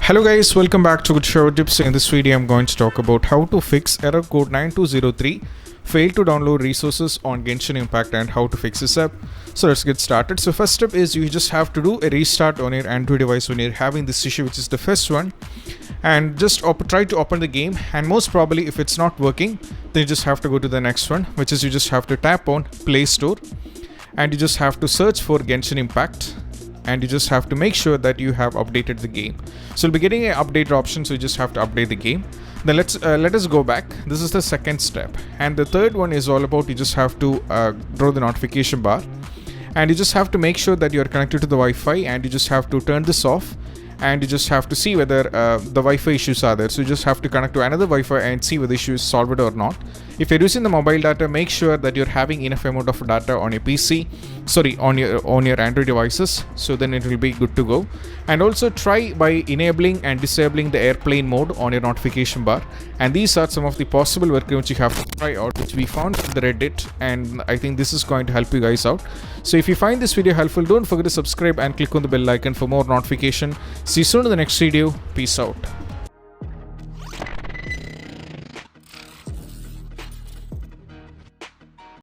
Hello guys, welcome back to Good Show Tips. In this video I'm going to talk about how to fix error code 9203 fail to download resources on Genshin Impact and how to fix this up. So let's get started. So first step is you just have to do a restart on your Android device when you're having this issue, which is the first one, and just try to open the game, and most probably if it's not working then you just have to go to the next one, which is you just have to tap on Play Store and you just have to search for Genshin Impact, and you just have to make sure that you have updated the game. So you'll be getting an update option, so you just have to update the game. Then let us go back. This is the second step, and the third one is all about you just have to draw the notification bar, and you just have to make sure that you are connected to the Wi-Fi, and you just have to turn this off, and you just have to see whether the Wi-Fi issues are there. So you just have to connect to another Wi-Fi and see whether the issue is solved or not. If you're using the mobile data, make sure that you're having enough amount of data on your PC, on your Android devices, so then it will be good to go. And also try by enabling and disabling the airplane mode on your notification bar. And these are some of the possible workarounds you have to try out, which we found on the Reddit, and I think this is going to help you guys out. So if you find this video helpful, don't forget to subscribe and click on the bell icon for more notification. See you soon in the next video. Peace out.